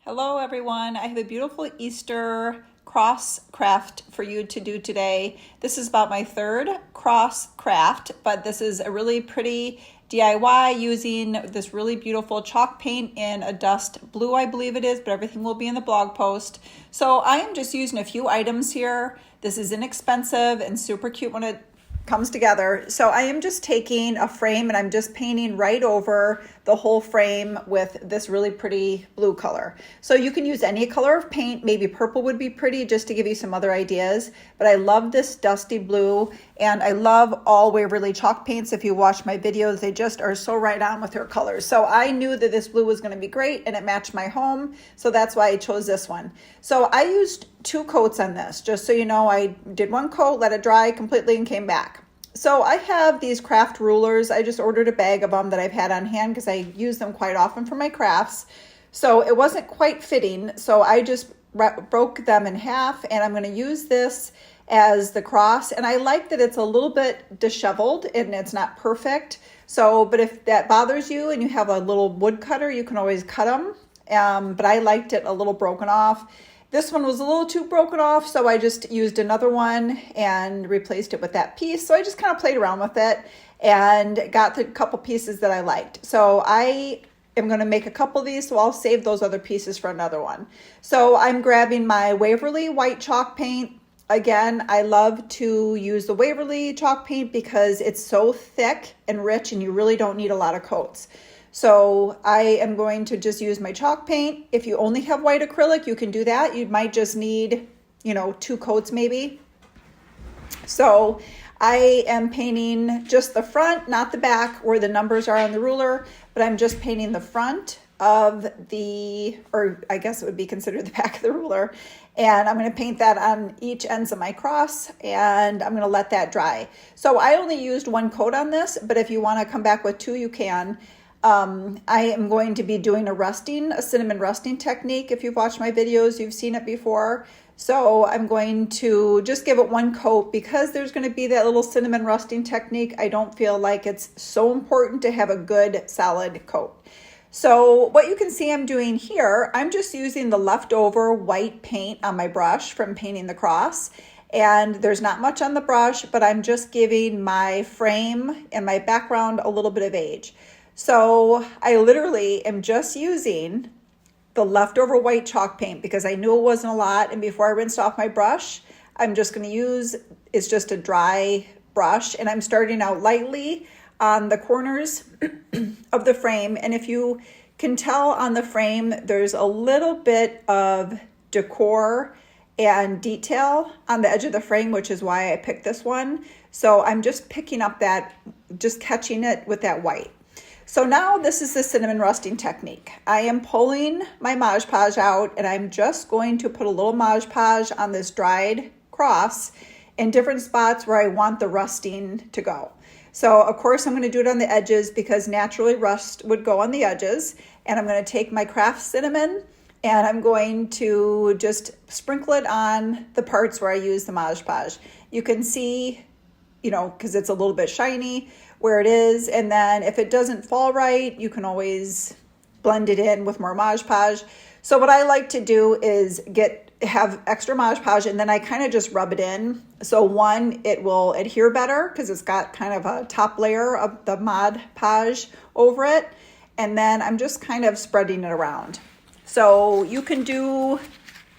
Hello everyone, I have a beautiful Easter cross craft for you to do today. This is about my third cross craft, but this is a really pretty DIY using this really beautiful chalk paint in a dust blue, I believe it is, but everything will be in the blog post. So I am just using a few items here. This is inexpensive and super cute when it comes together. So I am just taking a frame and I'm just painting right over the whole frame with this really pretty blue color. So you can use any color of paint, maybe purple would be pretty just to give you some other ideas, but I love this dusty blue and I love all Waverly chalk paints. If you watch my videos, they just are so right on with their colors. So I knew that this blue was going to be great and it matched my home. So that's why I chose this one. So I used 2 coats on this, just so you know. I did 1 coat, let it dry completely and came back. So I have these craft rulers. I just ordered a bag of them that I've had on hand because I use them quite often for my crafts. So it wasn't quite fitting, so I just broke them in half and I'm going to use this as the cross. And I like that it's a little bit disheveled and it's not perfect. So, but if that bothers you and you have a little wood cutter, you can always cut them. But I liked it a little broken off. This one was a little too broken off, so I just used another one and replaced it with that piece. So I just kind of played around with it and got the couple pieces that I liked. So I am going to make a couple of these, so I'll save those other pieces for another one. So I'm grabbing my Waverly white chalk paint. Again, I love to use the Waverly chalk paint because it's so thick and rich and you really don't need a lot of coats. So I am going to just use my chalk paint. If you only have white acrylic, you can do that. You might just need, 2 coats maybe. So I am painting just the front, not the back where the numbers are on the ruler, but I'm just painting the front of or I guess it would be considered the back of the ruler. And I'm going to paint that on each ends of my cross and I'm going to let that dry. So I only used 1 coat on this, but if you want to come back with 2, you can. I am going to be doing a cinnamon rusting technique. If you've watched my videos, you've seen it before. So I'm going to just give it 1 coat because there's going to be that little cinnamon rusting technique. I don't feel like it's so important to have a good solid coat. So what you can see I'm doing here, I'm just using the leftover white paint on my brush from painting the cross. And there's not much on the brush, but I'm just giving my frame and my background a little bit of age. So I literally am just using the leftover white chalk paint because I knew it wasn't a lot. And before I rinsed off my brush, I'm just going to use, it's just a dry brush. And I'm starting out lightly on the corners of the frame. And if you can tell on the frame, there's a little bit of decor and detail on the edge of the frame, which is why I picked this one. So I'm just picking up just catching it with that white. So now this is the cinnamon rusting technique. I am pulling my Mod Podge out and I'm just going to put a little Mod Podge on this dried cross in different spots where I want the rusting to go. So of course I'm going to do it on the edges because naturally rust would go on the edges. And I'm going to take my craft cinnamon and I'm going to just sprinkle it on the parts where I use the Mod Podge. You can see, because it's a little bit shiny, where it is. And then if it doesn't fall right, you can always blend it in with more Mod Podge. So what I like to do is have extra Mod Podge and then I kind of just rub it in. So one, it will adhere better because it's got kind of a top layer of the Mod Podge over it. And then I'm just kind of spreading it around. So you can do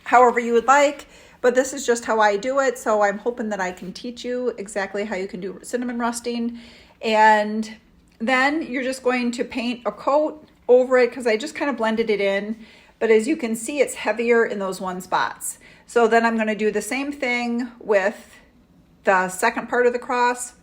however you would like, but this is just how I do it. So I'm hoping that I can teach you exactly how you can do cinnamon rusting. And then you're just going to paint a coat over it because I just kind of blended it in. But as you can see, it's heavier in those 1 spots. So then I'm going to do the same thing with the second part of the cross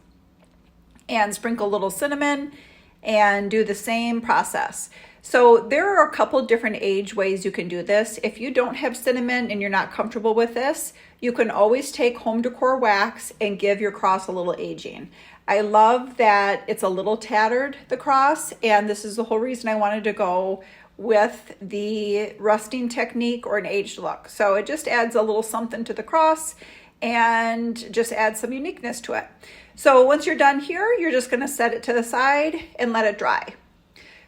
and sprinkle a little cinnamon and do the same process. So there are a couple different age ways you can do this. If you don't have cinnamon and you're not comfortable with this, you can always take home decor wax and give your cross a little aging. I love that it's a little tattered, the cross, and this is the whole reason I wanted to go with the rusting technique or an aged look. So it just adds a little something to the cross and just adds some uniqueness to it. So once you're done here, you're just going to set it to the side and let it dry.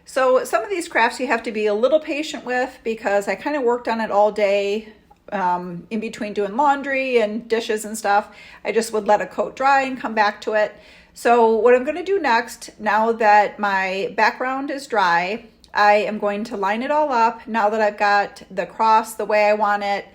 So some of these crafts you have to be a little patient with because I kind of worked on it all day in between doing laundry and dishes and stuff. I just would let a coat dry and come back to it. So what I'm going to do next, now that my background is dry, I am going to line it all up now that I've got the cross the way I want it,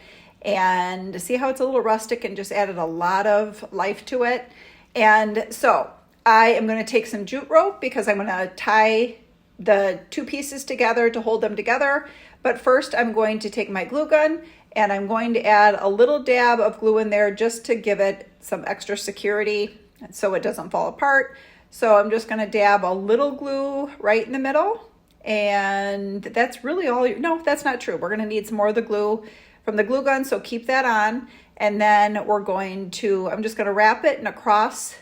and see how it's a little rustic and just added a lot of life to it. And so I am going to take some jute rope because I'm going to tie the two pieces together to hold them together. But first I'm going to take my glue gun and I'm going to add a little dab of glue in there just to give it some extra security so it doesn't fall apart. So I'm just going to dab a little glue right in the middle, and that's really all. No, that's not true. We're going to need some more of the glue from the glue gun, so keep that on. And then I'm just going to wrap it in a cross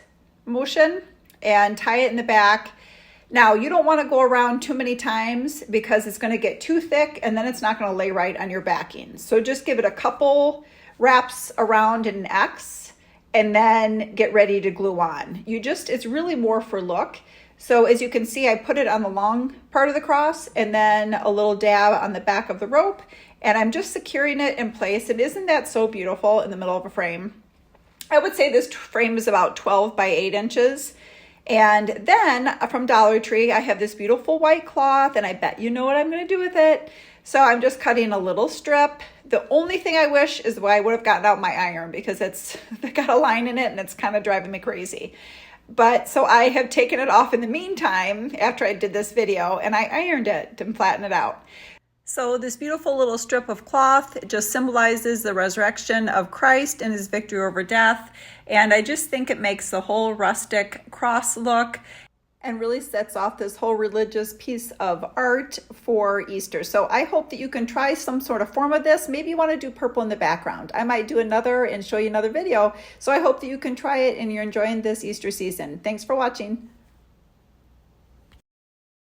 motion and tie it in the back. Now, you don't want to go around too many times because it's going to get too thick and then it's not going to lay right on your backing. So just give it a couple wraps around in an X and then get ready to glue on. It's really more for look. So as you can see, I put it on the long part of the cross and then a little dab on the back of the rope, and I'm just securing it in place. And isn't that so beautiful in the middle of a frame? I would say this frame is about 12 by 8 inches. And then from Dollar Tree, I have this beautiful white cloth, and I bet you know what I'm going to do with it. So I'm just cutting a little strip. The only thing I wish is I would have gotten out my iron because it's got a line in it and it's kind of driving me crazy. But so I have taken it off in the meantime after I did this video, and I ironed it and flattened it out. So this beautiful little strip of cloth just symbolizes the resurrection of Christ and his victory over death. And I just think it makes the whole rustic cross look and really sets off this whole religious piece of art for Easter. So I hope that you can try some sort of form of this. Maybe you want to do purple in the background. I might do another and show you another video. So I hope that you can try it and you're enjoying this Easter season. Thanks for watching.